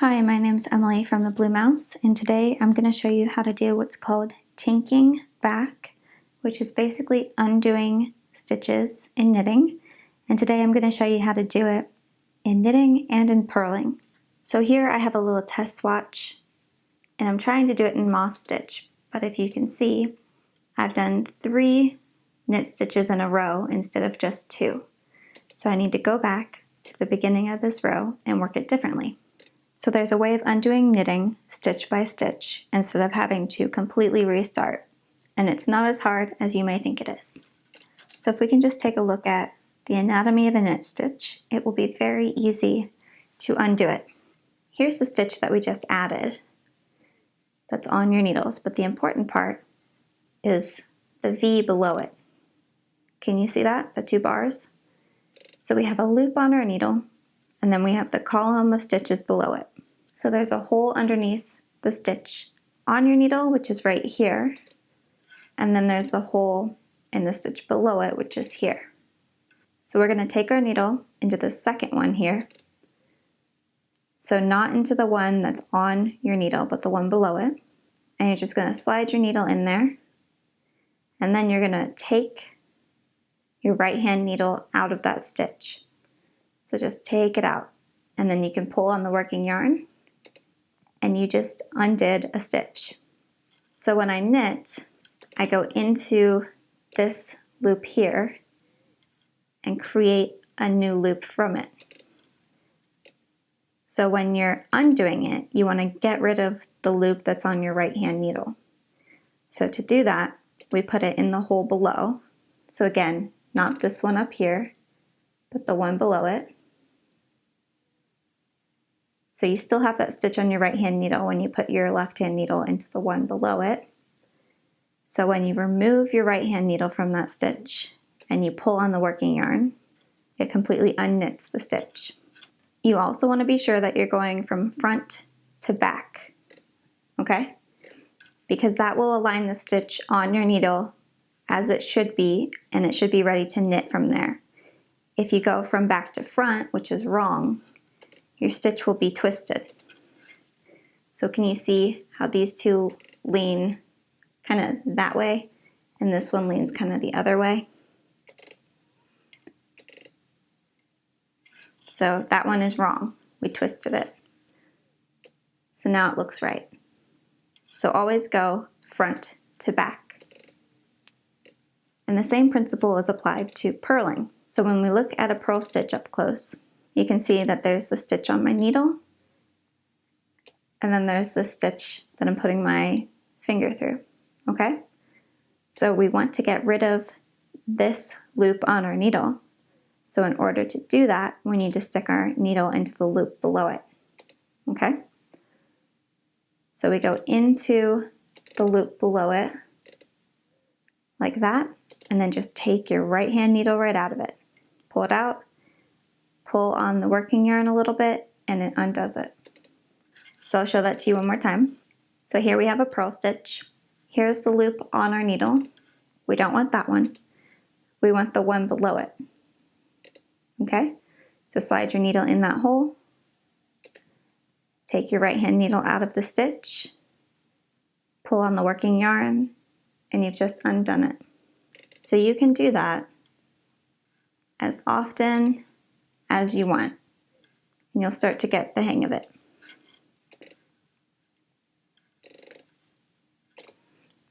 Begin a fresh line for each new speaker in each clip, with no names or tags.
Hi, my name's Emily from the Blue Mouse, and today I'm going to show you how to do what's called tinking back, which is basically undoing stitches in knitting. And today I'm going to show you how to do it in knitting and in purling. So here I have a little test swatch, and I'm trying to do it in moss stitch, but if you can see, I've done 3 knit stitches in a row instead of just 2. So I need to go back to the beginning of this row and work it differently. So there's a way of undoing knitting stitch by stitch instead of having to completely restart, and it's not as hard as you may think it is. So if we can just take a look at the anatomy of a knit stitch, it will be very easy to undo it. Here's the stitch that we just added that's on your needles, but the important part is the V below it. Can you see that, the 2 bars? So we have a loop on our needle, and then we have the column of stitches below it. So there's a hole underneath the stitch on your needle, which is right here, and then there's the hole in the stitch below it, which is here. So we're going to take our needle into the second one here. So not into the one that's on your needle, but the one below it. And you're just going to slide your needle in there, and then you're going to take your right hand needle out of that stitch. So just take it out, and then you can pull on the working yarn, and you just undid a stitch. So when I knit, I go into this loop here and create a new loop from it. So when you're undoing it, you want to get rid of the loop that's on your right hand needle. So to do that, we put it in the hole below. So again, not this one up here, but the one below it. So you still have that stitch on your right hand needle when you put your left hand needle into the one below it. So when you remove your right hand needle from that stitch and you pull on the working yarn, it completely unknits the stitch. You also want to be sure that you're going from front to back, okay? Because that will align the stitch on your needle as it should be, and it should be ready to knit from there. If you go from back to front, which is wrong, your stitch will be twisted. So can you see how these two lean kind of that way, and this one leans kind of the other way? So that one is wrong. We twisted it. So now it looks right. So always go front to back. And the same principle is applied to purling. So when we look at a purl stitch up close, you can see that there's the stitch on my needle, and then there's the stitch that I'm putting my finger through, okay? So we want to get rid of this loop on our needle. So in order to do that, we need to stick our needle into the loop below it, okay? So we go into the loop below it, like that, and then just take your right hand needle right out of it. Pull it out, pull on the working yarn a little bit, and it undoes it. So I'll show that to you one more time. So here we have a purl stitch. Here's the loop on our needle. We don't want that one. We want the one below it. Okay? So slide your needle in that hole. Take your right hand needle out of the stitch. Pull on the working yarn, and you've just undone it. So you can do that as often as you want, and you'll start to get the hang of it.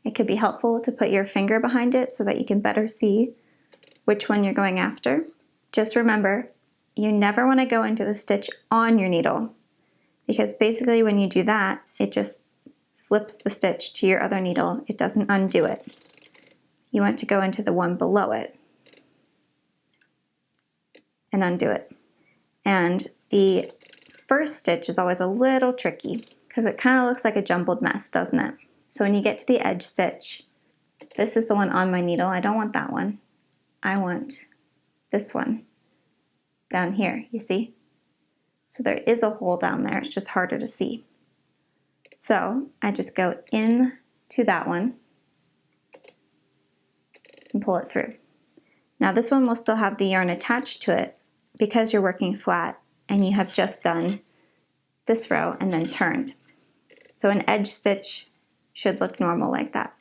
It could be helpful to put your finger behind it so that you can better see which one you're going after. Just remember, you never want to go into the stitch on your needle, because basically when you do that, it just slips the stitch to your other needle. It doesn't undo it. You want to go into the one below it and undo it. And the first stitch is always a little tricky because it kind of looks like a jumbled mess, doesn't it? So when you get to the edge stitch, this is the one on my needle. I don't want that one. I want this one down here, you see? So there is a hole down there, it's just harder to see. So I just go into that one and pull it through. Now this one will still have the yarn attached to it because you're working flat and you have just done this row and then turned. So an edge stitch should look normal like that.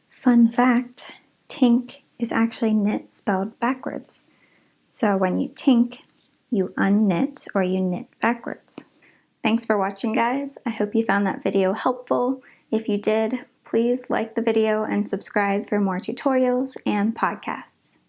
Fun fact, tink is actually knit spelled backwards. So when you tink, you unknit or you knit backwards. Thanks for watching, guys. I hope you found that video helpful. If you did, please like the video and subscribe for more tutorials and podcasts.